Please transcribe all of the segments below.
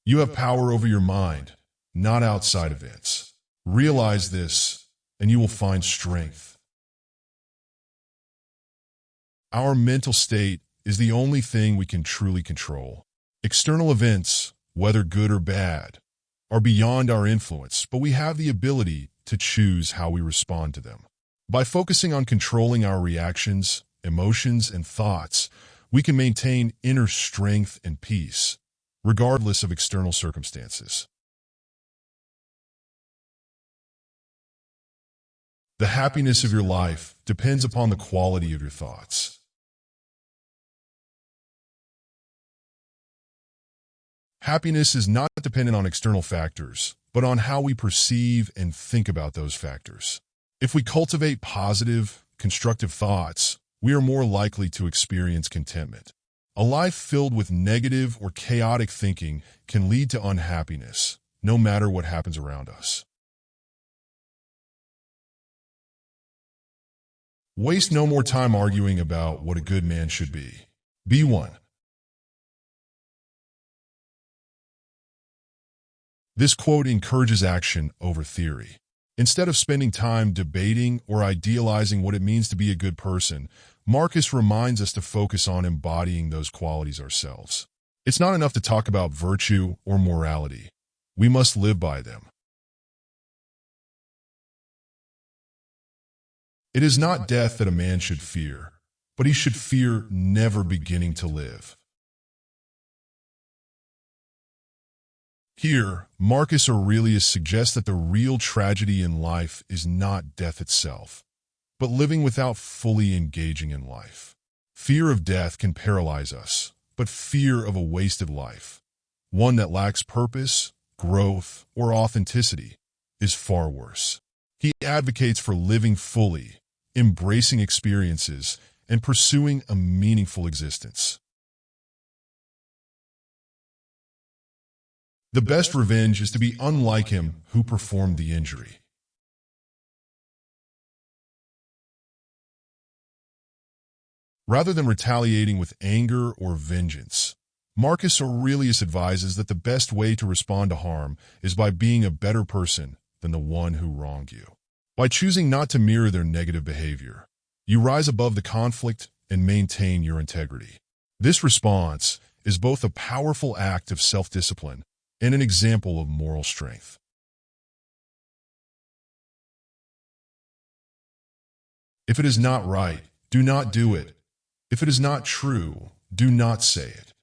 You have power over your mind, not outside events. Realize this, and you will find strength. Our mental state is the only thing we can truly control. External events, whether good or bad, are beyond our influence, but we have the ability to choose how we respond to them. By focusing on controlling our reactions, emotions, and thoughts, we can maintain inner strength and peace, regardless of external circumstances. The happiness of your life depends upon the quality of your thoughts. Happiness is not dependent on external factors, but on how we perceive and think about those factors. If we cultivate positive, constructive thoughts, we are more likely to experience contentment. A life filled with negative or chaotic thinking can lead to unhappiness, no matter what happens around us. Waste no more time arguing about what a good man should be. Be one. This quote encourages action over theory. Instead of spending time debating or idealizing what it means to be a good person, Marcus reminds us to focus on embodying those qualities ourselves. It's not enough to talk about virtue or morality. We must live by them. It is not death that a man should fear, but he should fear never beginning to live. Here, Marcus Aurelius suggests that the real tragedy in life is not death itself, but living without fully engaging in life. Fear of death can paralyze us, but fear of a wasted life, one that lacks purpose, growth, or authenticity, is far worse. He advocates for living fully, embracing experiences, and pursuing a meaningful existence. The best revenge is to be unlike him who performed the injury. Rather than retaliating with anger or vengeance, Marcus Aurelius advises that the best way to respond to harm is by being a better person than the one who wronged you. By choosing not to mirror their negative behavior, you rise above the conflict and maintain your integrity. This response is both a powerful act of self-discipline and an example of moral strength. If it is not right, do not do it. If it is not true, do not say it.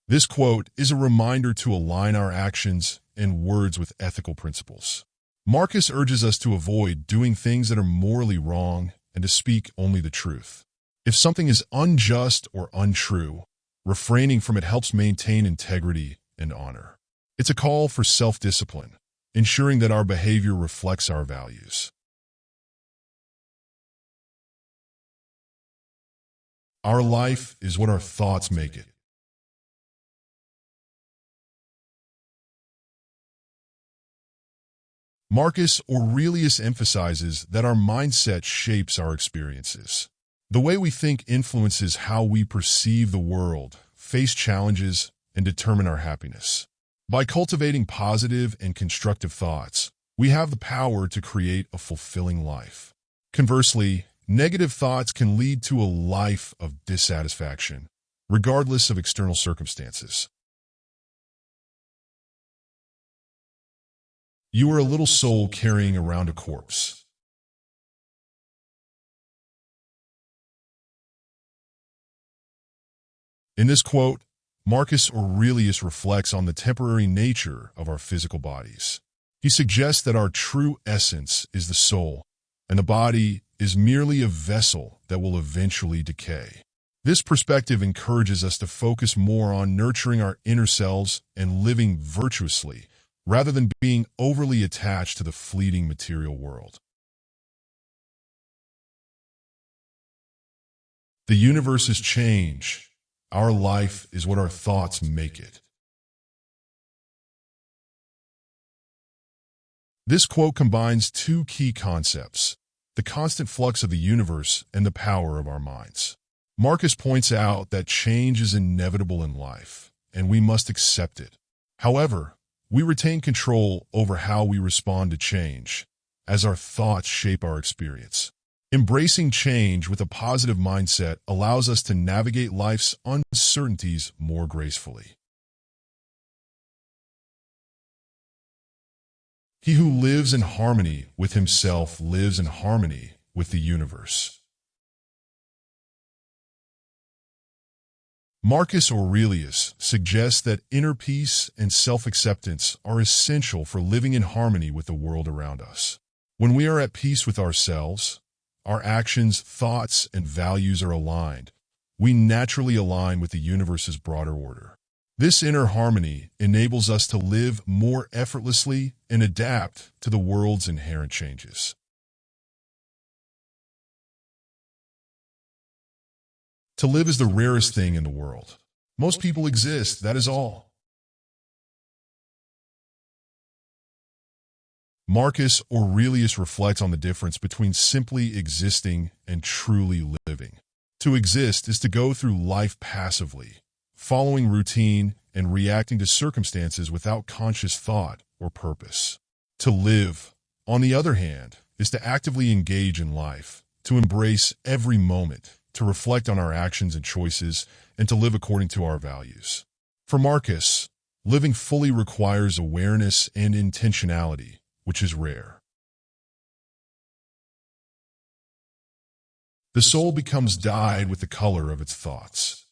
This quote is a reminder to align our actions and words with ethical principles. Marcus urges us to avoid doing things that are morally wrong and to speak only the truth. If something is unjust or untrue, refraining from it helps maintain integrity and honor. It's a call for self-discipline, ensuring that our behavior reflects our values. Our life is what our thoughts make it. Marcus Aurelius emphasizes that our mindset shapes our experiences. The way we think influences how we perceive the world, face challenges, and determine our happiness. By cultivating positive and constructive thoughts, we have the power to create a fulfilling life. Conversely, negative thoughts can lead to a life of dissatisfaction, regardless of external circumstances. You are a little soul carrying around a corpse. In this quote, Marcus Aurelius reflects on the temporary nature of our physical bodies. He suggests that our true essence is the soul, and the body is merely a vessel that will eventually decay. This perspective encourages us to focus more on nurturing our inner selves and living virtuously, rather than being overly attached to the fleeting material world. The universe is change. Our life is what our thoughts make it. This quote combines two key concepts: the constant flux of the universe and the power of our minds. Marcus points out that change is inevitable in life, and we must accept it. However, we retain control over how we respond to change, as our thoughts shape our experience. Embracing change with a positive mindset allows us to navigate life's uncertainties more gracefully. He who lives in harmony with himself lives in harmony with the universe. Marcus Aurelius suggests that inner peace and self-acceptance are essential for living in harmony with the world around us. When we are at peace with ourselves, our actions, thoughts, and values are aligned. We naturally align with the universe's broader order. This inner harmony enables us to live more effortlessly and adapt to the world's inherent changes. To live is the rarest thing in the world. Most people exist, that is all. Marcus Aurelius reflects on the difference between simply existing and truly living. To exist is to go through life passively, following routine and reacting to circumstances without conscious thought or purpose. To live, on the other hand, is to actively engage in life, to embrace every moment, to reflect on our actions and choices, and to live according to our values. For Marcus, living fully requires awareness and intentionality, which is rare. The soul becomes dyed with the color of its thoughts.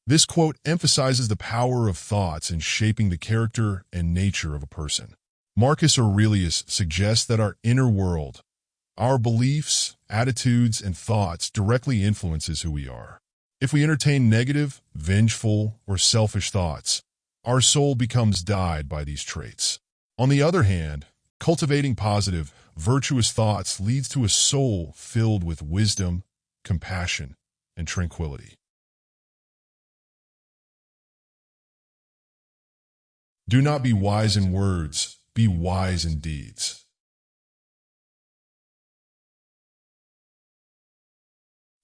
This quote emphasizes the power of thoughts in shaping the character and nature of a person. Marcus Aurelius suggests that our inner world, our beliefs, attitudes, and thoughts directly influences who we are. If we entertain negative, vengeful, or selfish thoughts, our soul becomes dyed by these traits. On the other hand, cultivating positive, virtuous thoughts leads to a soul filled with wisdom, compassion, and tranquility. Do not be wise in words, be wise in deeds.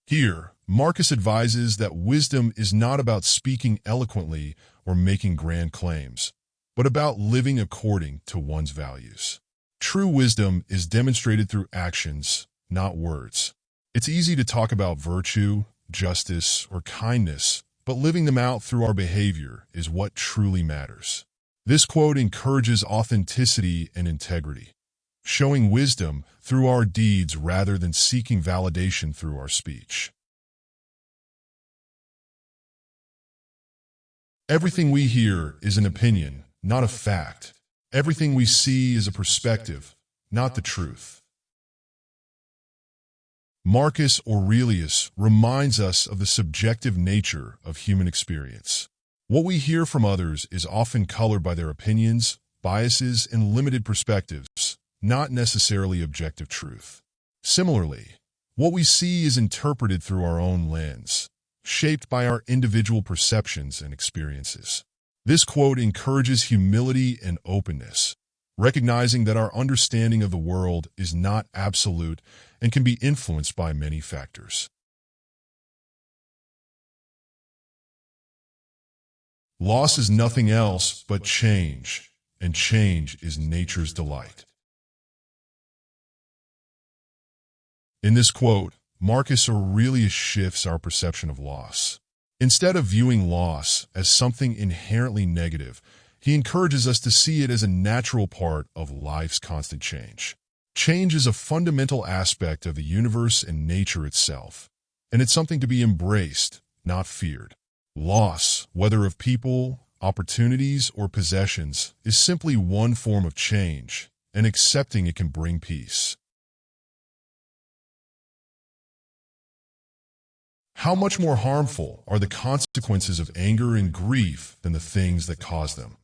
Here, Marcus advises that wisdom is not about speaking eloquently or making grand claims, but about living according to one's values. True wisdom is demonstrated through actions, not words. It's easy to talk about virtue, justice, or kindness, but living them out through our behavior is what truly matters. This quote encourages authenticity and integrity, showing wisdom through our deeds rather than seeking validation through our speech. Everything we hear is an opinion, not a fact. Everything we see is a perspective, not the truth. Marcus Aurelius reminds us of the subjective nature of human experience. What we hear from others is often colored by their opinions, biases, and limited perspectives, not necessarily objective truth. Similarly, what we see is interpreted through our own lens, shaped by our individual perceptions and experiences. This quote encourages humility and openness, recognizing that our understanding of the world is not absolute and can be influenced by many factors. Loss is nothing else but change, and change is nature's delight. In this quote, Marcus Aurelius shifts our perception of loss. Instead of viewing loss as something inherently negative, he encourages us to see it as a natural part of life's constant change. Change is a fundamental aspect of the universe and nature itself, and it's something to be embraced, not feared. Loss, whether of people, opportunities, or possessions, is simply one form of change, and accepting it can bring peace. How much more harmful are the consequences of anger and grief than the things that cause them?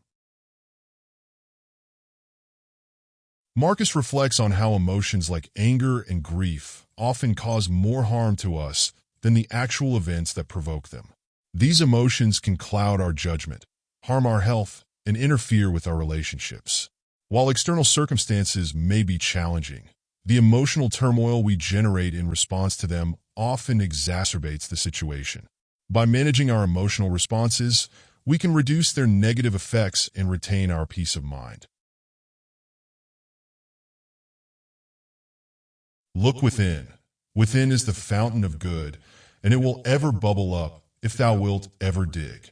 Marcus reflects on how emotions like anger and grief often cause more harm to us than the actual events that provoke them. These emotions can cloud our judgment, harm our health, and interfere with our relationships. While external circumstances may be challenging, the emotional turmoil we generate in response to them often exacerbates the situation. By managing our emotional responses, we can reduce their negative effects and retain our peace of mind. Look within. Within is the fountain of good, and it will ever bubble up if thou wilt ever dig.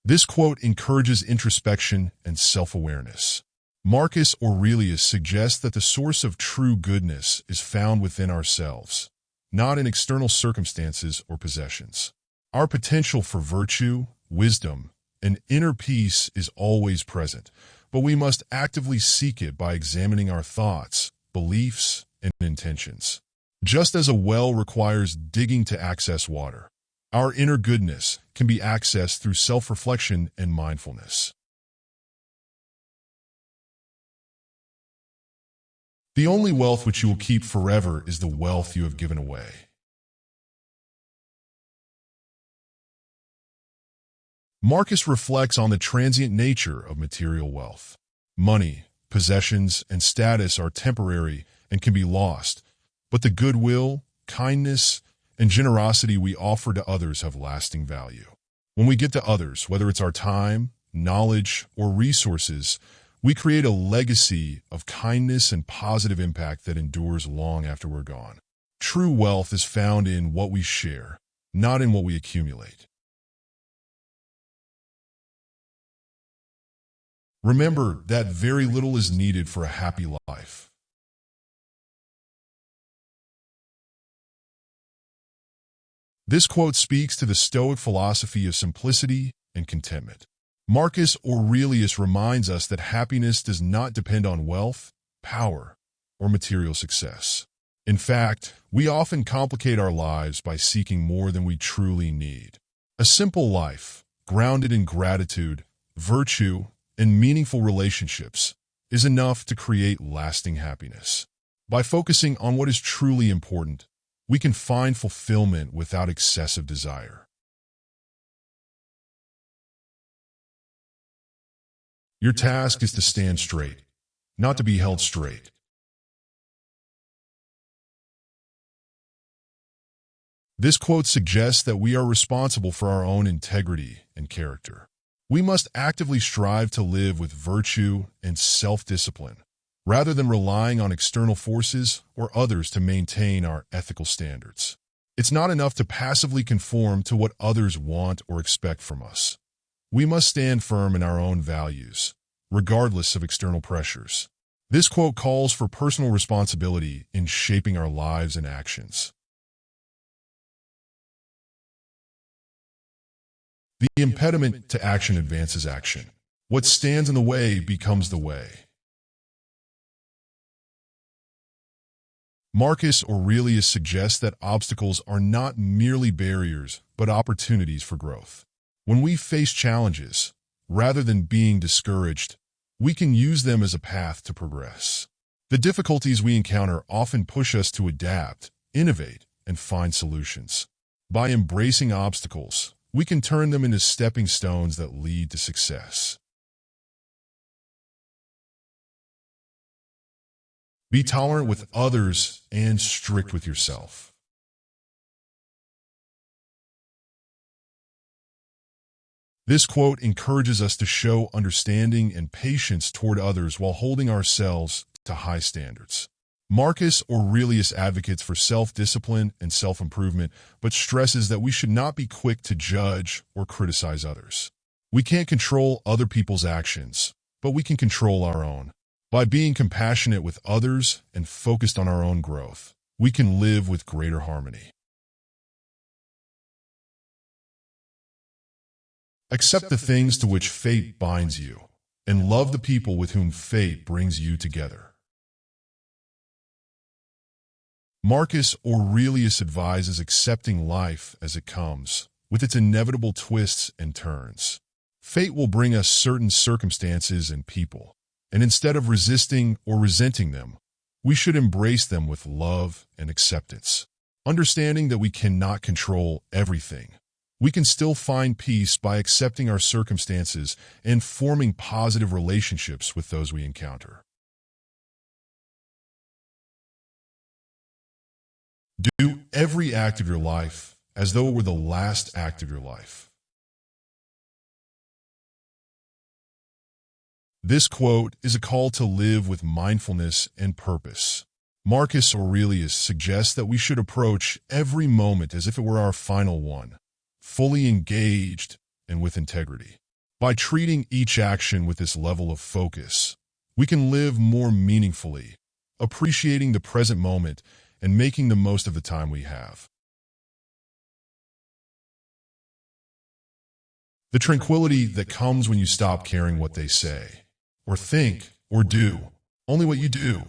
This quote encourages introspection and self-awareness. Marcus Aurelius suggests that the source of true goodness is found within ourselves, not in external circumstances or possessions. Our potential for virtue, wisdom, and inner peace is always present, but we must actively seek it by examining our thoughts, beliefs, and intentions. Just as a well requires digging to access water, our inner goodness can be accessed through self-reflection and mindfulness. The only wealth which you will keep forever is the wealth you have given away. Marcus reflects on the transient nature of material wealth. Money, possessions, and status are temporary and can be lost, but the goodwill, kindness, and generosity we offer to others have lasting value. When we give to others, whether it's our time, knowledge, or resources, we create a legacy of kindness and positive impact that endures long after we're gone. True wealth is found in what we share, not in what we accumulate. Remember that very little is needed for a happy life. This quote speaks to the Stoic philosophy of simplicity and contentment. Marcus Aurelius reminds us that happiness does not depend on wealth, power, or material success. In fact, we often complicate our lives by seeking more than we truly need. A simple life, grounded in gratitude, virtue, and meaningful relationships, is enough to create lasting happiness. By focusing on what is truly important, we can find fulfillment without excessive desire. Your task is to stand straight, not to be held straight. This quote suggests that we are responsible for our own integrity and character. We must actively strive to live with virtue and self-discipline, rather than relying on external forces or others to maintain our ethical standards. It's not enough to passively conform to what others want or expect from us. We must stand firm in our own values, regardless of external pressures. This quote calls for personal responsibility in shaping our lives and actions. The impediment to action advances action. What stands in the way becomes the way. Marcus Aurelius suggests that obstacles are not merely barriers, but opportunities for growth. When we face challenges, rather than being discouraged, we can use them as a path to progress. The difficulties we encounter often push us to adapt, innovate, and find solutions. By embracing obstacles, we can turn them into stepping stones that lead to success. Be tolerant with others and strict with yourself. This quote encourages us to show understanding and patience toward others while holding ourselves to high standards. Marcus Aurelius advocates for self-discipline and self-improvement, but stresses that we should not be quick to judge or criticize others. We can't control other people's actions, but we can control our own. By being compassionate with others and focused on our own growth, we can live with greater harmony. Accept the things to which fate binds you, and love the people with whom fate brings you together. Marcus Aurelius advises accepting life as it comes, with its inevitable twists and turns. Fate will bring us certain circumstances and people, and instead of resisting or resenting them, we should embrace them with love and acceptance. Understanding that we cannot control everything, We can still find peace by accepting our circumstances and forming positive relationships with those we encounter. Do every act of your life as though it were the last act of your life. This quote is a call to live with mindfulness and purpose. Marcus Aurelius suggests that we should approach every moment as if it were our final one, fully engaged and with integrity. By treating each action with this level of focus, we can live more meaningfully, appreciating the present moment and making the most of the time we have. The tranquility that comes when you stop caring what they say, or think, or do, only what you do.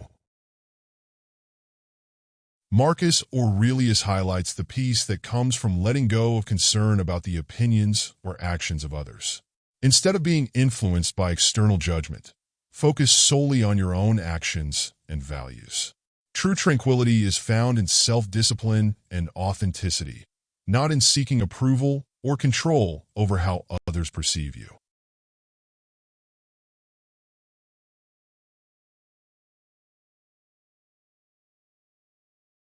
Marcus Aurelius highlights the peace that comes from letting go of concern about the opinions or actions of others. Instead of being influenced by external judgment, focus solely on your own actions and values. True tranquility is found in self-discipline and authenticity, not in seeking approval or control over how others perceive you.